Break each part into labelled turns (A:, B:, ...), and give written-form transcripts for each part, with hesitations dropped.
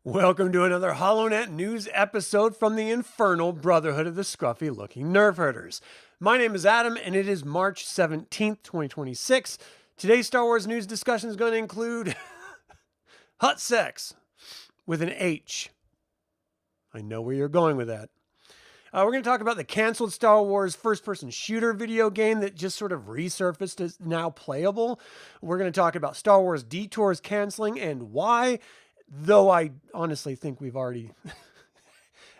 A: Welcome to another HoloNet news episode from the Infernal Brotherhood of the Scruffy Looking Nerf Herders. My name is Adam, and it is March 17th, 2026. Today's Star Wars news discussion is going to include Hutt Sex with an H. I know where you're going with that. We're going to talk about the canceled Star Wars first-person shooter video game that just sort of resurfaced as now playable. We're going to talk about Star Wars Detours canceling and why, though I honestly think we've already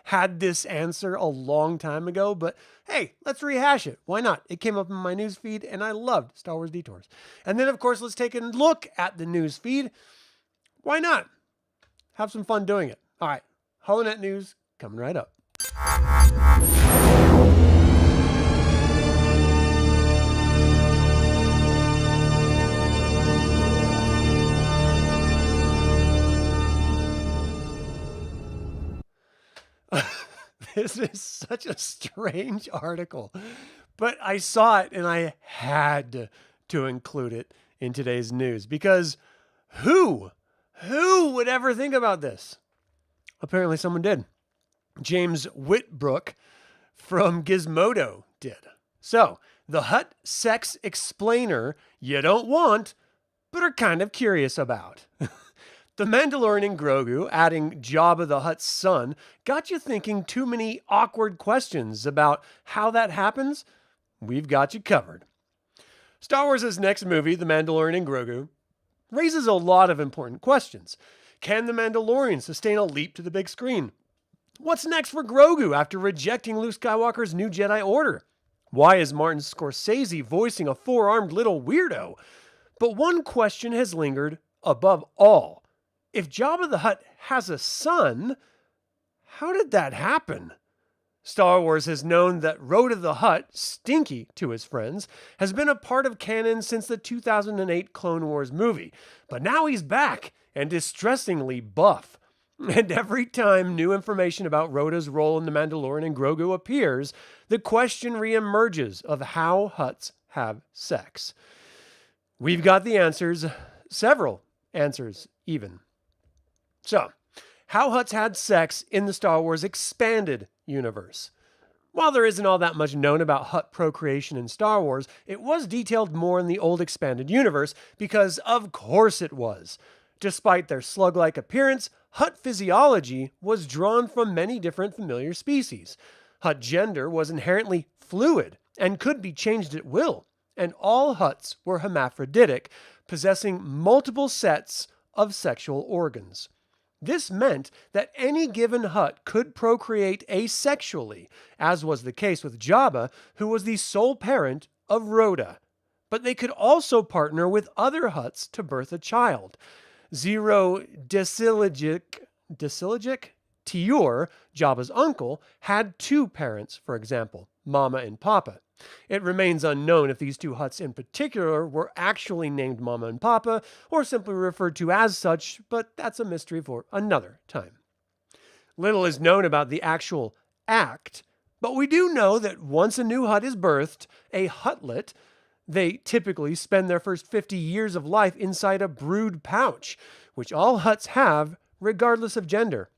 A: had this answer a long time ago. But hey, let's rehash it. Why not? It came up in my news feed, and I loved Star Wars Detours. And then, of course, let's take a look at the news feed. Why not? Have some fun doing it. All right, HoloNet news coming right up. This is such a strange article, but I saw it and I had to include it in today's news because who would ever think about this? Apparently someone did. James Whitbrook from Gizmodo did. So, the Hutt Sex Explainer you don't want, but are kind of curious about. The Mandalorian and Grogu, adding Jabba the Hutt's son, got you thinking too many awkward questions about how that happens? We've got you covered. Star Wars' next movie, The Mandalorian and Grogu, raises a lot of important questions. Can the Mandalorian sustain a leap to the big screen? What's next for Grogu after rejecting Luke Skywalker's new Jedi Order? Why is Martin Scorsese voicing a four-armed little weirdo? But one question has lingered above all. If Jabba the Hutt has a son, how did that happen? Star Wars has known that Rhoda the Hutt, Stinky to his friends, has been a part of canon since the 2008 Clone Wars movie. But now he's back and distressingly buff. And every time new information about Rhoda's role in The Mandalorian and Grogu appears, the question reemerges of how Hutts have sex. We've got the answers, several answers even. So, how Hutts had sex in the Star Wars expanded universe. While there isn't all that much known about Hutt procreation in Star Wars, it was detailed more in the old expanded universe because of course it was. Despite their slug-like appearance, Hutt physiology was drawn from many different familiar species. Hutt gender was inherently fluid and could be changed at will, and all Hutts were hermaphroditic, possessing multiple sets of sexual organs. This meant that any given Hutt could procreate asexually, as was the case with Jabba, who was the sole parent of Rhoda. But they could also partner with other Hutts to birth a child. Zero Deciligic Tiur, Jabba's uncle, had two parents, for example, Mama and Papa. It remains unknown if these two Hutts in particular were actually named Mama and Papa, or simply referred to as such, but that's a mystery for another time. Little is known about the actual act, but we do know that once a new Hutt is birthed, a Huttlet, they typically spend their first 50 years of life inside a brood pouch, which all Hutts have, regardless of gender.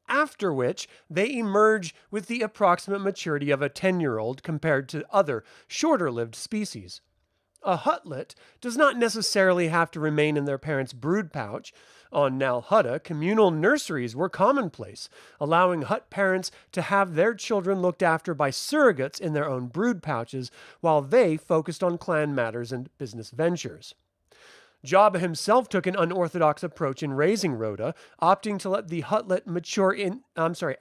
A: After which, they emerge with the approximate maturity of a 10-year-old compared to other, shorter-lived species. A Huttlet does not necessarily have to remain in their parents' brood pouch. On Nal Hutta, communal nurseries were commonplace, allowing Hutt parents to have their children looked after by surrogates in their own brood pouches, while they focused on clan matters and business ventures. Jabba himself took an unorthodox approach in raising Rhoda, opting to let the Huttlet mature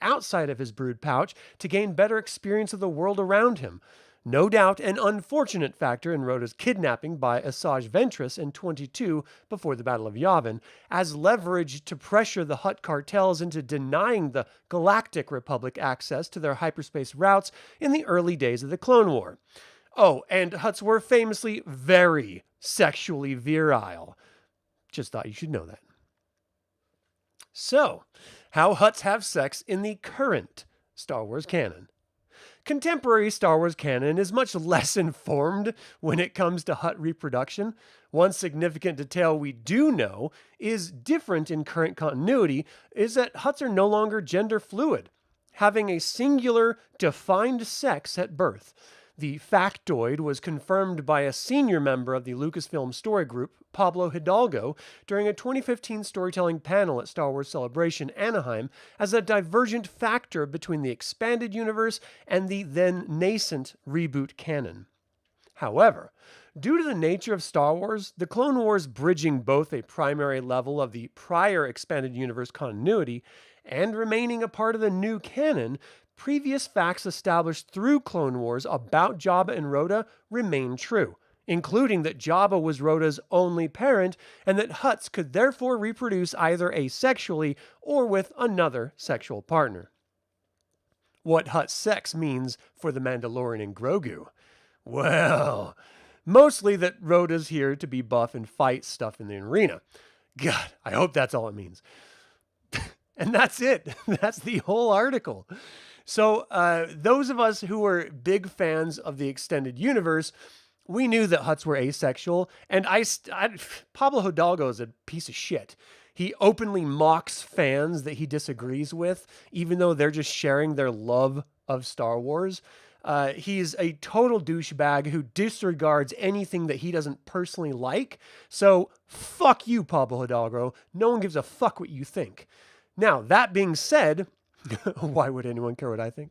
A: outside of his brood pouch to gain better experience of the world around him. No doubt an unfortunate factor in Rhoda's kidnapping by Asajj Ventress in 22 before the Battle of Yavin, as leverage to pressure the Hutt cartels into denying the Galactic Republic access to their hyperspace routes in the early days of the Clone War. Oh, and Hutts were famously very sexually virile. Just thought you should know that. So, how Hutts have sex in the current Star Wars canon. Contemporary Star Wars canon is much less informed when it comes to Hutt reproduction. One significant detail we do know is different in current continuity is that Hutts are no longer gender fluid, having a singular defined sex at birth. The factoid was confirmed by a senior member of the Lucasfilm story group, Pablo Hidalgo, during a 2015 storytelling panel at Star Wars Celebration Anaheim as a divergent factor between the expanded universe and the then nascent reboot canon. However, due to the nature of Star Wars, the Clone Wars bridging both a primary level of the prior expanded universe continuity and remaining a part of the new canon, previous facts established through Clone Wars about Jabba and Rhoda remain true, including that Jabba was Rhoda's only parent and that Hutts could therefore reproduce either asexually or with another sexual partner. What Hutt sex means for the Mandalorian and Grogu? Well, mostly that Rhoda's here to be buff and fight stuff in the arena. God, I hope that's all it means. And that's it. That's the whole article. So those of us who were big fans of the extended universe, we knew that Hutts were asexual. And Pablo Hidalgo is a piece of shit. He openly mocks fans that he disagrees with, even though they're just sharing their love of Star Wars. He's a total douchebag who disregards anything that he doesn't personally like. So fuck you, Pablo Hidalgo. No one gives a fuck what you think. Now, that being said, why would anyone care what I think?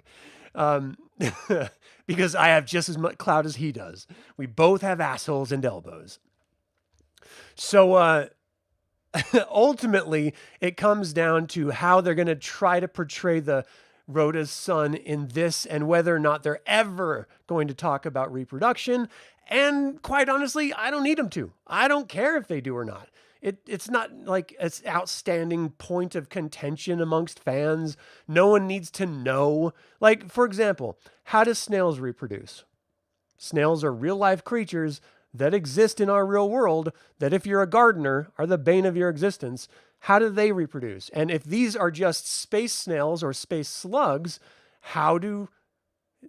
A: Because I have just as much clout as he does. We both have assholes and elbows. So ultimately, it comes down to how they're going to try to portray the Rhoda's son in this and whether or not they're ever going to talk about reproduction. And quite honestly, I don't need them to. I don't care if they do or not. It's not like an outstanding point of contention amongst fans. No one needs to know. Like, for example, how do snails reproduce? Snails are real-life creatures that exist in our real world that if you're a gardener are the bane of your existence. How do they reproduce? And if these are just space snails or space slugs,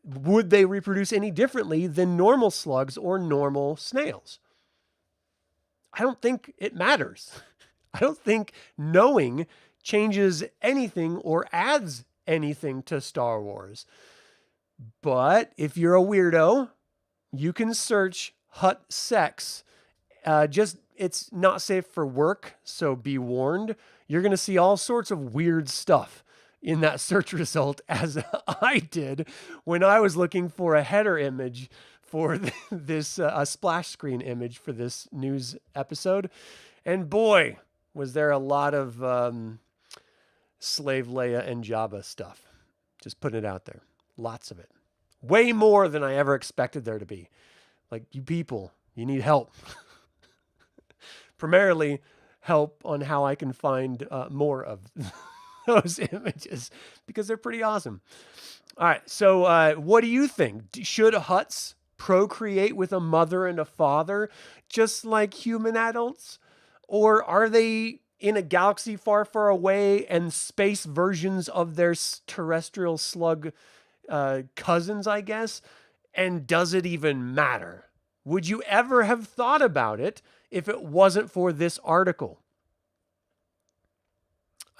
A: would they reproduce any differently than normal slugs or normal snails? I don't think it matters. I don't think knowing changes anything or adds anything to Star Wars. But if you're a weirdo, you can search Hutt Sex. It's not safe for work, so be warned. You're going to see all sorts of weird stuff in that search result, as I did when I was looking for a header image for this a splash screen image for this news episode. And boy, was there a lot of Slave Leia and Jabba stuff. Just putting it out there. Lots of it. Way more than I ever expected there to be. Like, you people, you need help. Primarily help on how I can find more of those images because they're pretty awesome. All right, so what do you think? Should Hutts procreate with a mother and a father just like human adults? Or are they in a galaxy far, far away and space versions of their terrestrial slug cousins, I guess? And does it even matter? Would you ever have thought about it if it wasn't for this article?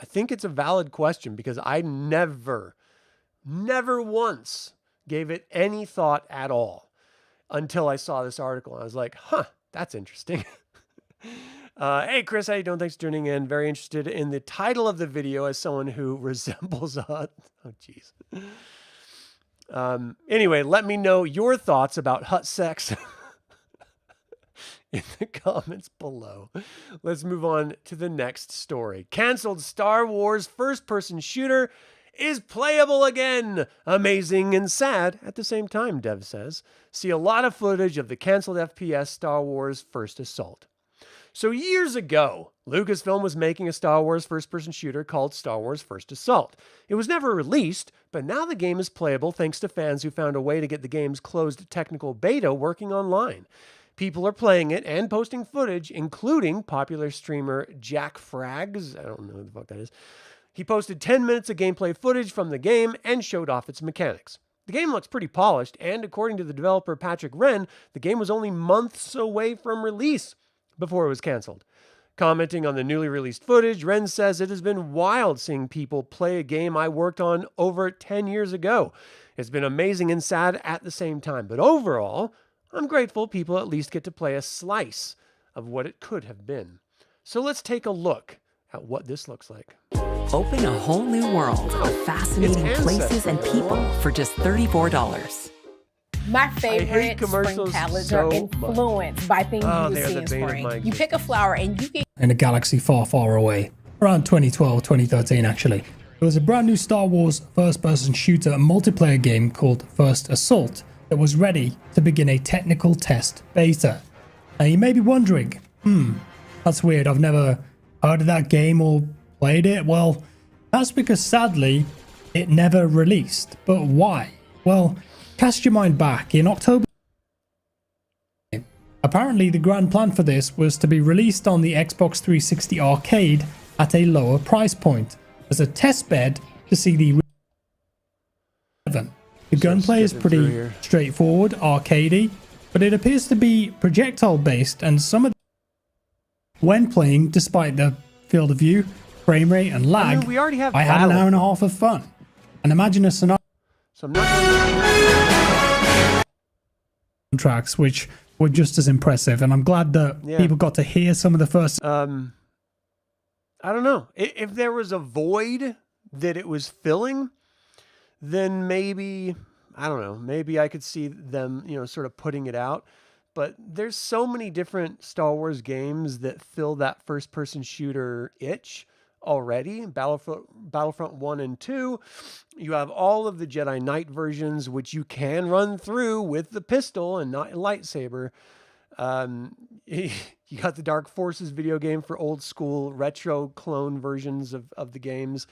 A: I think it's a valid question because I never once gave it any thought at all until I saw this article. I was like, huh, that's interesting. Hey, Chris, how you doing? Thanks for tuning in. Very interested in the title of the video as someone who resembles a Hutt. Oh, jeez. Anyway, let me know your thoughts about Hutt sex in the comments below. Let's move on to the next story. Canceled Star Wars first-person shooter is playable again. Amazing and sad at the same time, Dev says. See a lot of footage of the canceled FPS Star Wars First Assault. So years ago, Lucasfilm was making a Star Wars first-person shooter called Star Wars First Assault. It was never released, but now the game is playable thanks to fans who found a way to get the game's closed technical beta working online. People are playing it and posting footage, including popular streamer Jack Frags. I don't know who the fuck that is. He posted 10 minutes of gameplay footage from the game and showed off its mechanics. The game looks pretty polished, and according to the developer Patrick Wren, the game was only months away from release before it was canceled. Commenting on the newly released footage, Wren says it has been wild seeing people play a game I worked on over 10 years ago. It's been amazing and sad at the same time, but overall, I'm grateful people at least get to play a slice of what it could have been. So let's take a look at what this looks like.
B: Open a whole new world of fascinating places and people for just $34.
C: My favorite spring palettes are influenced by things you see in spring. You pick a flower and you can...
D: In a galaxy far, far away, around 2012, 2013 actually, there was a brand new Star Wars first-person shooter multiplayer game called First Assault that was ready to begin a technical test beta. Now you may be wondering, that's weird, I've never heard of that game or played it. Well, that's because sadly, it never released. But why? Well, cast your mind back. In October, apparently the grand plan for this was to be released on the Xbox 360 arcade at a lower price point as a test bed to see the gunplay is pretty straightforward, arcadey, but it appears to be projectile based, and some of when playing, despite the field of view, frame rate and lag, I had an hour and a half of fun. And imagine a scenario tracks which were just as impressive, and I'm glad that people got to hear some of the first.
A: I don't know. If there was a void that it was filling, then maybe, I don't know, maybe I could see them, sort of putting it out. But there's so many different Star Wars games that fill that first-person shooter itch already. Battlefront 1 and 2. You have all of the Jedi Knight versions, which you can run through with the pistol and not a lightsaber. You got the Dark Forces video game for old school retro clone versions of the games.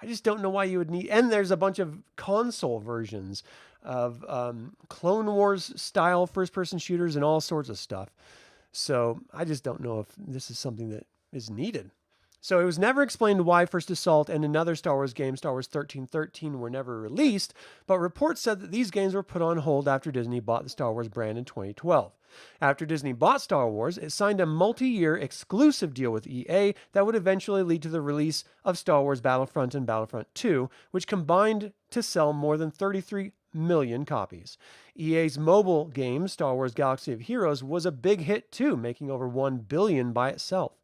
A: I just don't know why you would need... And there's a bunch of console versions of Clone Wars style first-person shooters and all sorts of stuff. So I just don't know if this is something that is needed. So it was never explained why First Assault and another Star Wars game, Star Wars 1313, were never released, but reports said that these games were put on hold after Disney bought the Star Wars brand in 2012. After Disney bought Star Wars, it signed a multi-year exclusive deal with EA that would eventually lead to the release of Star Wars Battlefront and Battlefront 2, which combined to sell more than 33 million copies. EA's mobile game, Star Wars Galaxy of Heroes, was a big hit too, making over 1 billion by itself.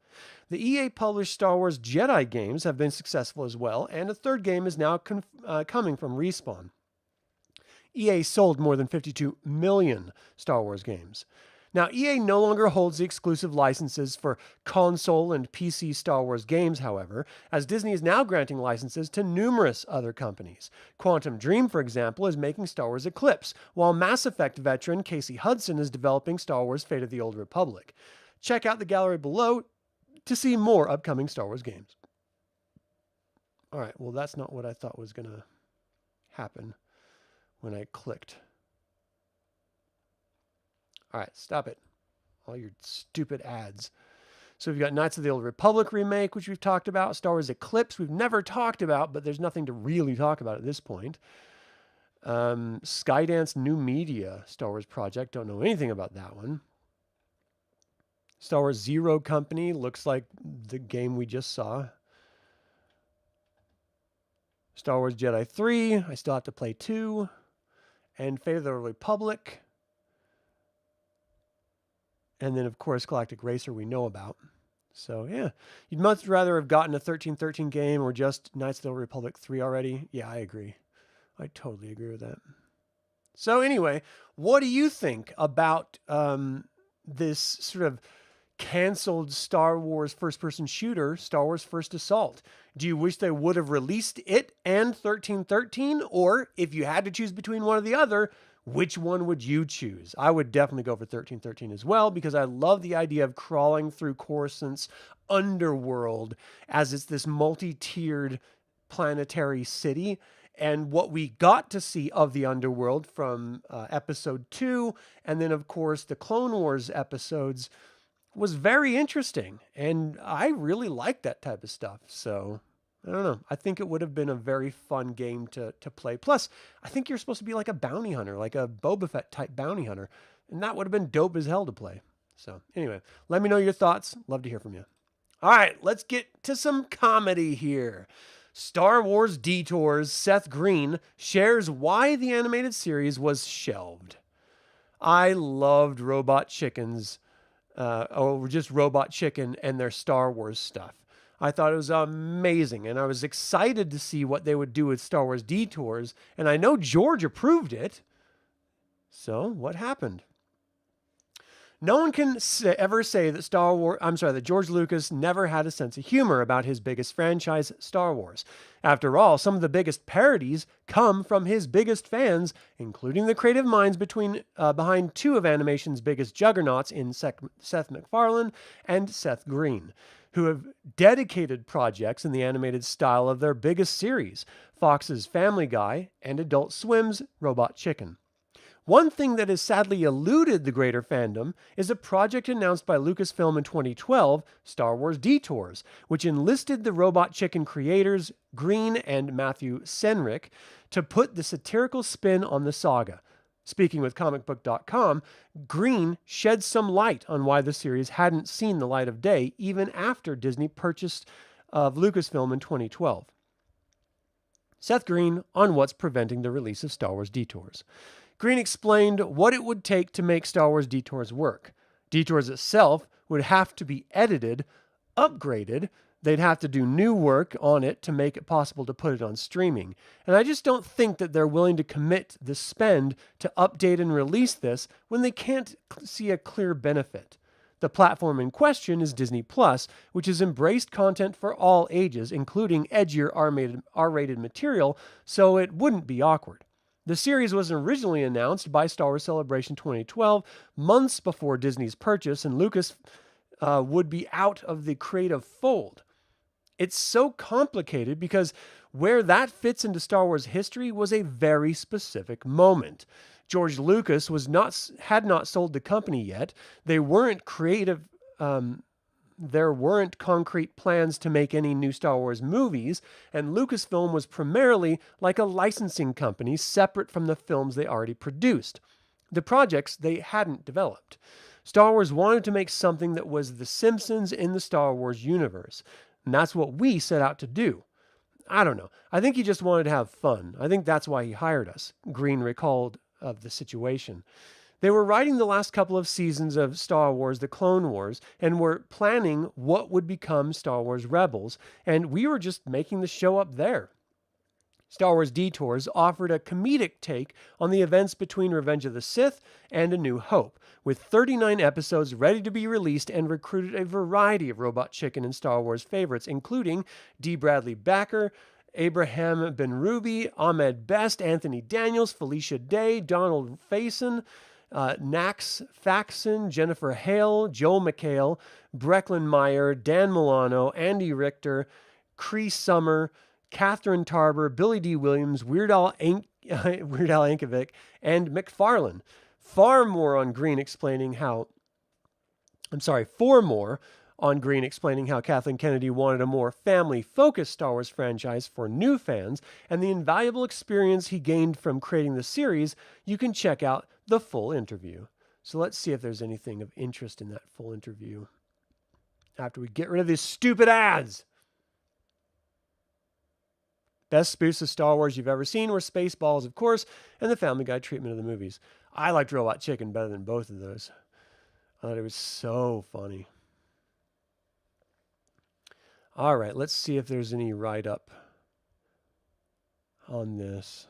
A: The EA-published Star Wars Jedi games have been successful as well, and a third game is now coming from Respawn. EA sold more than 52 million Star Wars games. Now, EA no longer holds the exclusive licenses for console and PC Star Wars games, however, as Disney is now granting licenses to numerous other companies. Quantum Dream, for example, is making Star Wars Eclipse, while Mass Effect veteran Casey Hudson is developing Star Wars Fate of the Old Republic. Check out the gallery below to see more upcoming Star Wars games. All right, well, that's not what I thought was going to happen when I clicked. All right, stop it. All your stupid ads. So we've got Knights of the Old Republic remake, which we've talked about. Star Wars Eclipse, we've never talked about, but there's nothing to really talk about at this point. Skydance New Media Star Wars project. Don't know anything about that one. Star Wars Zero Company looks like the game we just saw. Star Wars Jedi 3, I still have to play 2. And Fate of the Republic. And then, of course, Galactic Racer we know about. So, yeah. You'd much rather have gotten a 1313 game or just Knights of the Old Republic 3 already. Yeah, I agree. I totally agree with that. So, anyway, what do you think about this sort of canceled Star Wars first-person shooter, Star Wars First Assault? Do you wish they would have released it and 1313? Or if you had to choose between one or the other, which one would you choose? I would definitely go for 1313 as well, because I love the idea of crawling through Coruscant's underworld as it's this multi-tiered planetary city. And what we got to see of the underworld from episode 2, and then, of course, the Clone Wars episodes, was very interesting. And I really like that type of stuff. So, I don't know. I think it would have been a very fun game to play. Plus, I think you're supposed to be like a bounty hunter, like a Boba Fett type bounty hunter. And that would have been dope as hell to play. So anyway, let me know your thoughts. Love to hear from you. All right, let's get to some comedy here. Star Wars Detours Seth Green shares why the animated series was shelved. I loved Robot Chickens, or just Robot Chicken and their Star Wars stuff. I thought it was amazing, and I was excited to see what they would do with Star Wars Detours, and I know George approved it. So, what happened? No one can ever say that that George Lucas never had a sense of humor about his biggest franchise, Star Wars. After all, some of the biggest parodies come from his biggest fans, including the creative minds behind two of animation's biggest juggernauts in Seth MacFarlane and Seth Green, who have dedicated projects in the animated style of their biggest series, Fox's Family Guy and Adult Swim's Robot Chicken. One thing that has sadly eluded the greater fandom is a project announced by Lucasfilm in 2012, Star Wars Detours, which enlisted the Robot Chicken creators, Green and Matthew Senrick, to put the satirical spin on the saga. Speaking with comicbook.com, Green shed some light on why the series hadn't seen the light of day even after Disney purchased of Lucasfilm in 2012. Seth Green on what's preventing the release of Star Wars Detours. Green explained what it would take to make Star Wars Detours work. Detours itself would have to be edited, upgraded. They'd have to do new work on it to make it possible to put it on streaming. And I just don't think that they're willing to commit the spend to update and release this when they can't see a clear benefit. The platform in question is Disney Plus, which has embraced content for all ages, including edgier R-rated material, so it wouldn't be awkward. The series was originally announced by Star Wars Celebration 2012, months before Disney's purchase, and Lucas would be out of the creative fold. It's so complicated because where that fits into Star Wars history was a very specific moment. George Lucas had not sold the company yet. There weren't concrete plans to make any new Star Wars movies, and Lucasfilm was primarily like a licensing company separate from the films they already produced, the projects they hadn't developed. Star Wars wanted to make something that was The Simpsons in the Star Wars universe, and that's what we set out to do. I don't know. I think he just wanted to have fun. I think that's why he hired us, Green recalled of the situation. They were writing the last couple of seasons of Star Wars, The Clone Wars, and were planning what would become Star Wars Rebels, and we were just making the show up there. Star Wars Detours offered a comedic take on the events between Revenge of the Sith and A New Hope, with 39 episodes ready to be released and recruited a variety of Robot Chicken and Star Wars favorites, including D. Bradley Baker, Abraham Benrubi, Ahmed Best, Anthony Daniels, Felicia Day, Donald Faison, Nax Faxon, Jennifer Hale, Joel McHale, Brecklin Meyer, Dan Milano, Andy Richter, Cree Summer, Catherine Tarber, Billy D. Williams, Weird Al Yankovic, and McFarlane. Four more on Green explaining how Kathleen Kennedy wanted a more family-focused Star Wars franchise for new fans, and the invaluable experience he gained from creating the series. You can check out the full interview. So let's see if there's anything of interest in that full interview after we get rid of these stupid ads. Best spoofs of Star Wars you've ever seen were Spaceballs, of course, and the Family Guy treatment of the movies. I liked Robot Chicken better than both of those. I thought it was so funny. All right, let's see if there's any write-up on this.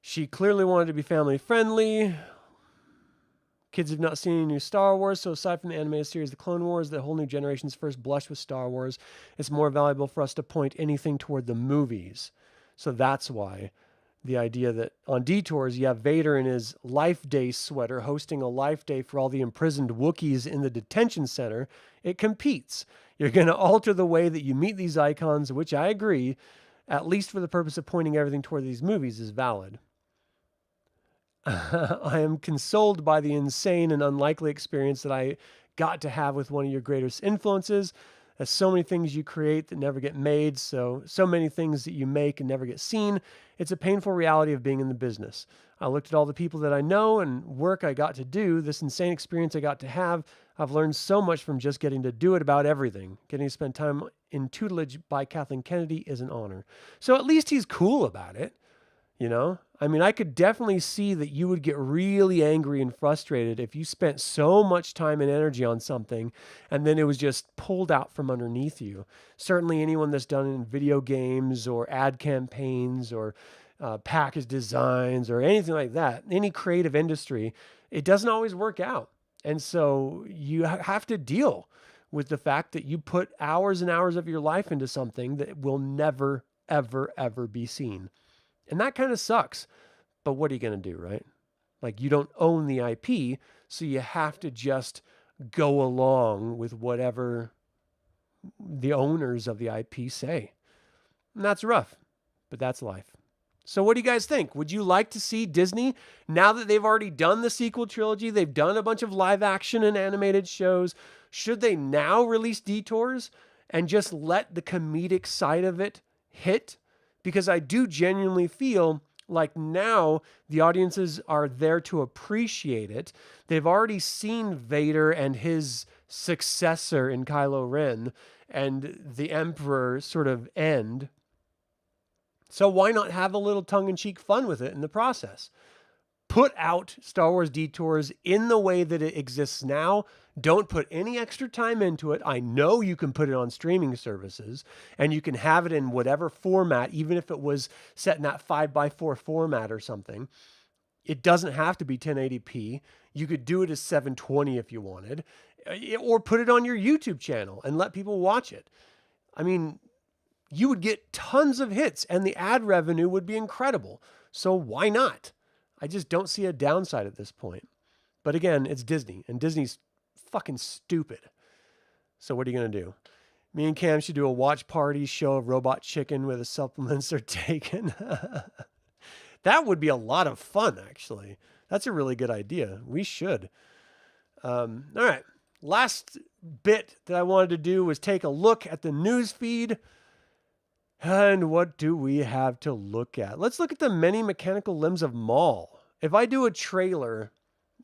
A: She clearly wanted to be family-friendly. Kids have not seen any new Star Wars, so aside from the animated series The Clone Wars, the whole new generation's first blush with Star Wars, it's more valuable for us to point anything toward the movies. So that's why the idea that on Detours, you have Vader in his Life Day sweater hosting a Life Day for all the imprisoned Wookiees in the detention center. It competes. You're going to alter the way that you meet these icons, which I agree, at least for the purpose of pointing everything toward these movies, is valid. I am consoled by the insane and unlikely experience that I got to have with one of your greatest influences. There's so many things you create that never get made, so many things that you make and never get seen. It's a painful reality of being in the business. I looked at all the people that I know and work I got to do, this insane experience I got to have. I've learned so much from just getting to do it about everything. Getting to spend time in tutelage by Kathleen Kennedy is an honor. So at least he's cool about it, you know? I mean, I could definitely see that you would get really angry and frustrated if you spent so much time and energy on something and then it was just pulled out from underneath you. Certainly anyone that's done in video games or ad campaigns or package designs or anything like that, any creative industry, it doesn't always work out. And so you have to deal with the fact that you put hours and hours of your life into something that will never, ever, ever be seen. And that kind of sucks. But what are you going to do, right? Like, you don't own the IP, so you have to just go along with whatever the owners of the IP say. And that's rough, but that's life. So what do you guys think? Would you like to see Disney, now that they've already done the sequel trilogy, they've done a bunch of live action and animated shows, should they now release Detours and just let the comedic side of it hit? Because I do genuinely feel like now the audiences are there to appreciate it. They've already seen Vader and his successor in Kylo Ren and the Emperor sort of end. So why not have a little tongue-in-cheek fun with it in the process? Put out Star Wars Detours in the way that it exists now. Don't put any extra time into it. I know you can put it on streaming services and you can have it in whatever format, even if it was set in that 5x4 format or something. It doesn't have to be 1080p. You could do it as 720 if you wanted, or put it on your YouTube channel and let people watch it. I mean, you would get tons of hits and the ad revenue would be incredible. So why not? I just don't see a downside at this point. But again, it's Disney and Disney's fucking stupid. So what are you going to do? Me and Cam should do a watch party show of Robot Chicken where the supplements are taken. That would be a lot of fun, actually. That's a really good idea. We should. All right. Last bit that I wanted to do was take a look at the news feed. And what do we have to look at? Let's look at the many mechanical limbs of Maul. If I do a trailer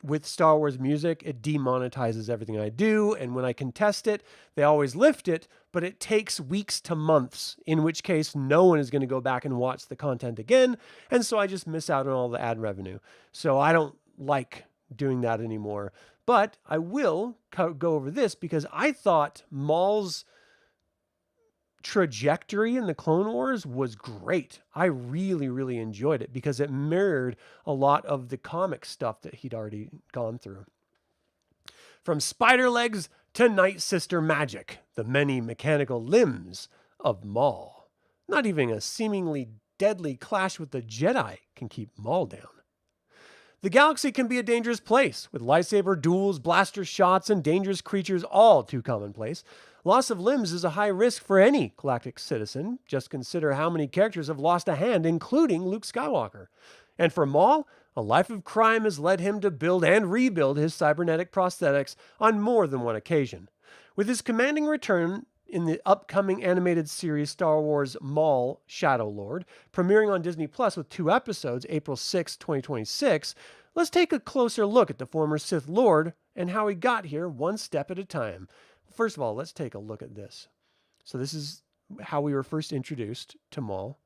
A: with Star Wars music, it demonetizes everything I do. And when I contest it, they always lift it, but it takes weeks to months, in which case no one is going to go back and watch the content again. And so I just miss out on all the ad revenue. So I don't like doing that anymore. But I will go over this because I thought Maul's trajectory in the Clone Wars was great. I really, really enjoyed it because it mirrored a lot of the comic stuff that he'd already gone through. From spider legs to Night Sister magic, the many mechanical limbs of Maul. Not even a seemingly deadly clash with the Jedi can keep Maul down. The galaxy can be a dangerous place, with lightsaber duels, blaster shots, and dangerous creatures all too commonplace. Loss of limbs is a high risk for any galactic citizen. Just consider how many characters have lost a hand, including Luke Skywalker. And for Maul, a life of crime has led him to build and rebuild his cybernetic prosthetics on more than one occasion. With his commanding return in the upcoming animated series Star Wars Maul Shadow Lord, premiering on Disney Plus with 2 episodes, April 6, 2026, let's take a closer look at the former Sith Lord and how he got here one step at a time. First of all, let's take a look at this. So this is how we were first introduced to Maul.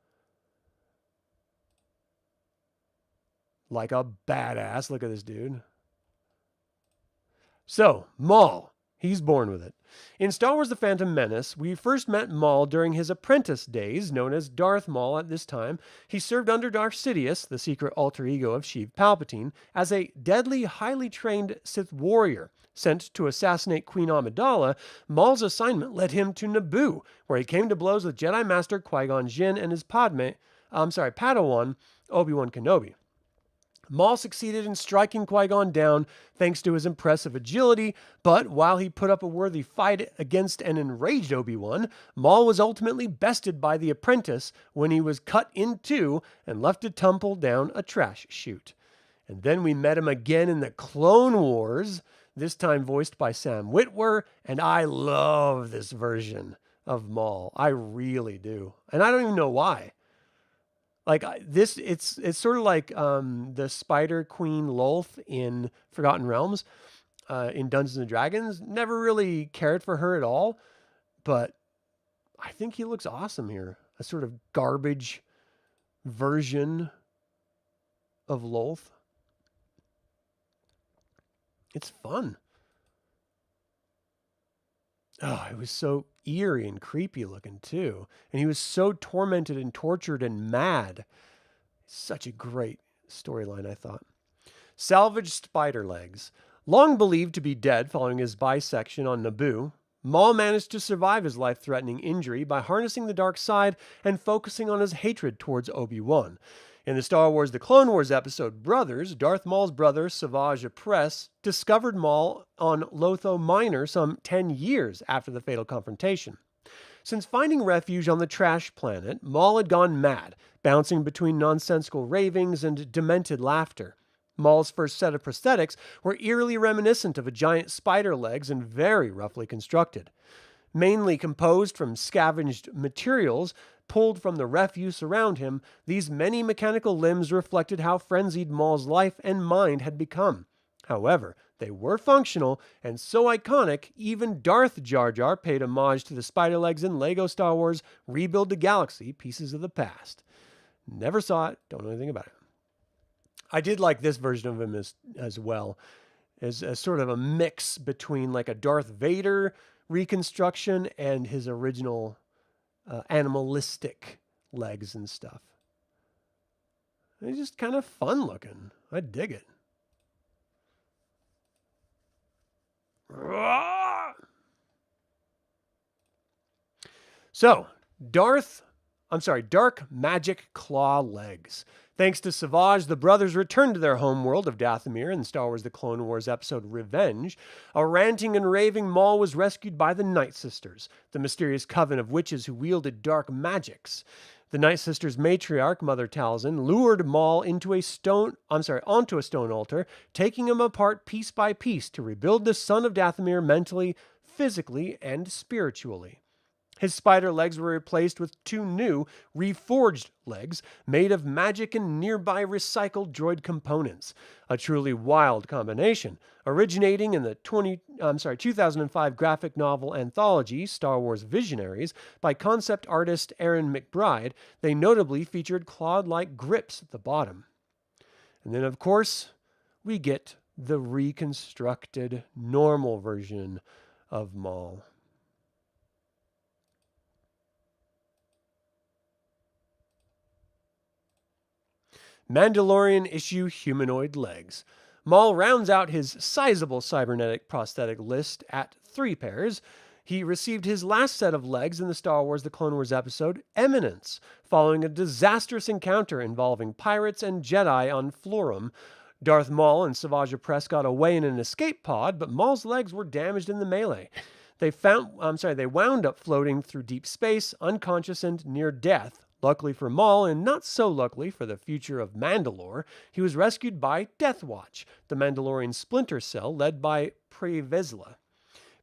A: Like a badass. Look at this dude. So, Maul. He's born with it. In Star Wars The Phantom Menace, we first met Maul during his apprentice days, known as Darth Maul at this time. He served under Darth Sidious, the secret alter ego of Sheev Palpatine, as a deadly, highly trained Sith warrior. Sent to assassinate Queen Amidala, Maul's assignment led him to Naboo, where he came to blows with Jedi Master Qui-Gon Jinn and his Padawan, Obi-Wan Kenobi. Maul succeeded in striking Qui-Gon down thanks to his impressive agility, but while he put up a worthy fight against an enraged Obi-Wan, Maul was ultimately bested by the apprentice when he was cut in two and left to tumble down a trash chute. And then we met him again in the Clone Wars. this time voiced by Sam Witwer, and I love this version of Maul. I really do. And I don't even know why. Like it's sort of like the Spider Queen Lolth in Forgotten Realms, in Dungeons and Dragons. Never really cared for her at all, but I think he looks awesome here. A sort of garbage version of Lolth. It's fun. Oh, it was so eerie and creepy looking too. And he was so tormented and tortured and mad. Such a great storyline, I thought. Salvaged spider legs. Long believed to be dead following his bisection on Naboo, Maul managed to survive his life-threatening injury by harnessing the dark side and focusing on his hatred towards Obi-Wan. In the Star Wars The Clone Wars episode Brothers, Darth Maul's brother, Savage Opress, discovered Maul on Lotho Minor some 10 years after the fatal confrontation. Since finding refuge on the trash planet, Maul had gone mad, bouncing between nonsensical ravings and demented laughter. Maul's first set of prosthetics were eerily reminiscent of a giant spider legs and very roughly constructed. Mainly composed from scavenged materials pulled from the refuse around him, these many mechanical limbs reflected how frenzied Maul's life and mind had become. However, they were functional and so iconic, even Darth Jar Jar paid homage to the spider legs in LEGO Star Wars Rebuild the Galaxy Pieces of the Past. Never saw it, don't know anything about it. I did like this version of him as well, as a sort of a mix between like a Darth Vader reconstruction and his original animalistic legs and stuff. It's just kind of fun looking. I dig it. So, Dark Magic Claw Legs. Thanks to Savage, the brothers returned to their homeworld of Dathomir in Star Wars The Clone Wars episode Revenge. A ranting and raving Maul was rescued by the Night Sisters, the mysterious coven of witches who wielded dark magics. The Night Sisters' matriarch, Mother Talzin, lured Maul onto a stone altar, taking him apart piece by piece to rebuild the son of Dathomir mentally, physically, and spiritually. His spider legs were replaced with two new, reforged legs made of magic and nearby recycled droid components. A truly wild combination. Originating in the 2005 graphic novel anthology, Star Wars Visionaries, by concept artist Aaron McBride, they notably featured claw-like grips at the bottom. And then, of course, we get the reconstructed normal version of Maul. Mandalorian issue humanoid legs. Maul rounds out his sizable cybernetic prosthetic list at 3 pairs. He received his last set of legs in the Star Wars The Clone Wars episode Eminence, following a disastrous encounter involving pirates and Jedi on Florum. Darth Maul and Savage Opress got away in an escape pod, but Maul's legs were damaged in the melee. They wound up floating through deep space, unconscious and near death. Luckily for Maul, and not so luckily for the future of Mandalore, he was rescued by Death Watch, the Mandalorian splinter cell led by Pre Vizsla.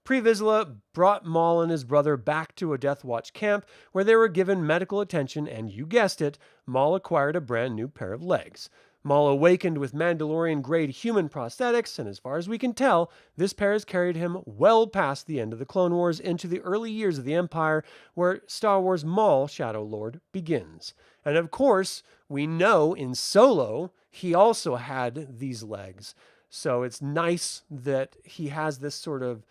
A: Pre Vizsla brought Maul and his brother back to a Death Watch camp where they were given medical attention, and you guessed it, Maul acquired a brand new pair of legs. Maul awakened with Mandalorian-grade human prosthetics, and as far as we can tell, this pair has carried him well past the end of the Clone Wars into the early years of the Empire, where Star Wars Maul, Shadow Lord, begins. And of course, we know in Solo, he also had these legs. So it's nice that he has this sort of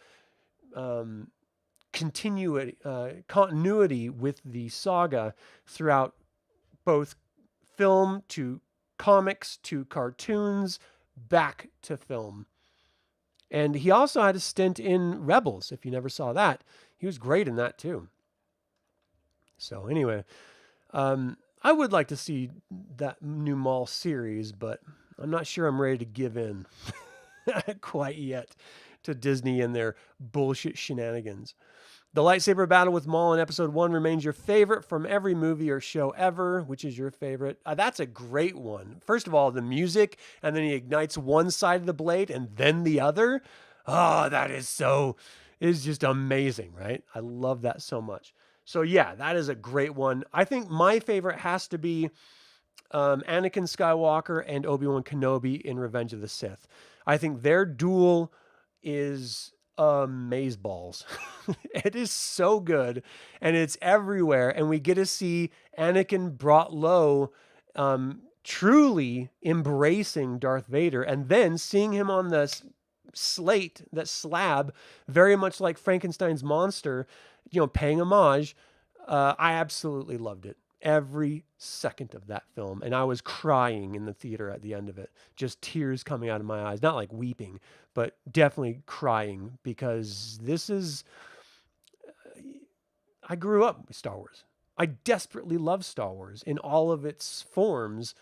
A: continuity with the saga throughout both film to comics to cartoons, back to film. And he also had a stint in Rebels, if you never saw that. He was great in that too. So anyway, I would like to see that new Maul series, but I'm not sure I'm ready to give in quite yet to Disney and their bullshit shenanigans. The lightsaber battle with Maul in episode 1 remains your favorite from every movie or show ever. Which is your favorite? That's a great one. First of all, the music, and then he ignites one side of the blade and then the other. Oh, that is just amazing, right? I love that so much. So yeah, that is a great one. I think my favorite has to be Anakin Skywalker and Obi-Wan Kenobi in Revenge of the Sith. I think their duel is amazeballs. It is so good, and it's everywhere, and we get to see Anakin brought low, truly embracing Darth Vader, and then seeing him on the slate, that slab, very much like Frankenstein's monster, paying homage. I absolutely loved it. Every second of that film. And I was crying in the theater at the end of it. Just tears coming out of my eyes. Not like weeping, but definitely crying, because I grew up with Star Wars. I desperately love Star Wars in all of its forms.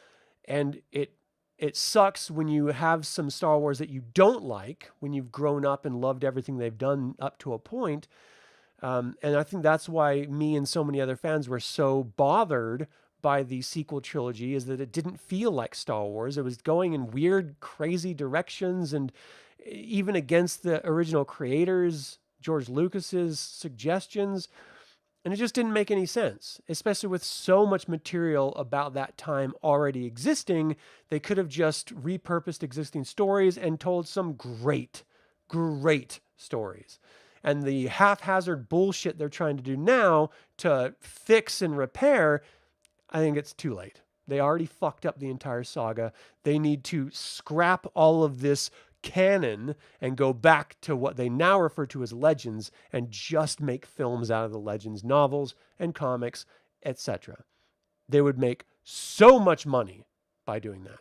A: And it sucks when you have some Star Wars that you don't like, when you've grown up and loved everything they've done up to a point. And I think that's why me and so many other fans were so bothered by the sequel trilogy, is that it didn't feel like Star Wars. It was going in weird, crazy directions, and even against the original creators, George Lucas's suggestions. And it just didn't make any sense, especially with so much material about that time already existing. They could have just repurposed existing stories and told some great, great stories. And the haphazard bullshit they're trying to do now to fix and repair, I think it's too late. They already fucked up the entire saga. They need to scrap all of this canon and go back to what they now refer to as legends, and just make films out of the legends, novels and comics, etc. They would make so much money by doing that.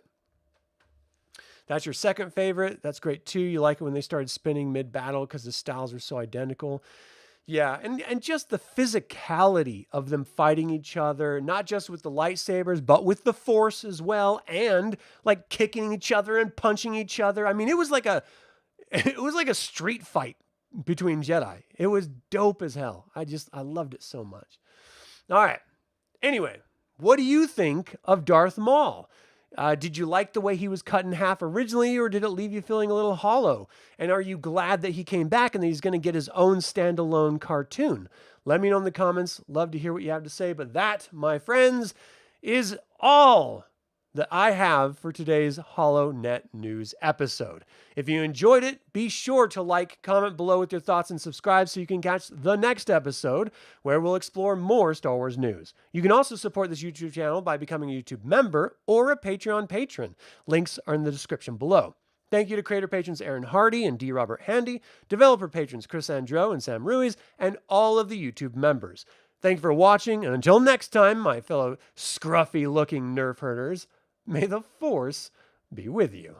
A: That's your second favorite. That's great too. You like it when they started spinning mid-battle because the styles are so identical. Yeah, and just the physicality of them fighting each other, not just with the lightsabers, but with the Force as well, and like kicking each other and punching each other. I mean, it was like a street fight between Jedi. It was dope as hell. I loved it so much. All right. Anyway, what do you think of Darth Maul? Did you like the way he was cut in half originally, or did it leave you feeling a little hollow? And are you glad that he came back and that he's going to get his own standalone cartoon? Let me know in the comments. Love to hear what you have to say. But that, my friends, is all that I have for today's HoloNet News episode. If you enjoyed it, be sure to like, comment below with your thoughts, and subscribe so you can catch the next episode where we'll explore more Star Wars news. You can also support this YouTube channel by becoming a YouTube member or a Patreon patron. Links are in the description below. Thank you to creator patrons Aaron Hardy and D. Robert Handy, developer patrons Chris Androu and Sam Ruiz, and all of the YouTube members. Thank you for watching, and until next time, my fellow scruffy-looking Nerf Herders, may the Force be with you.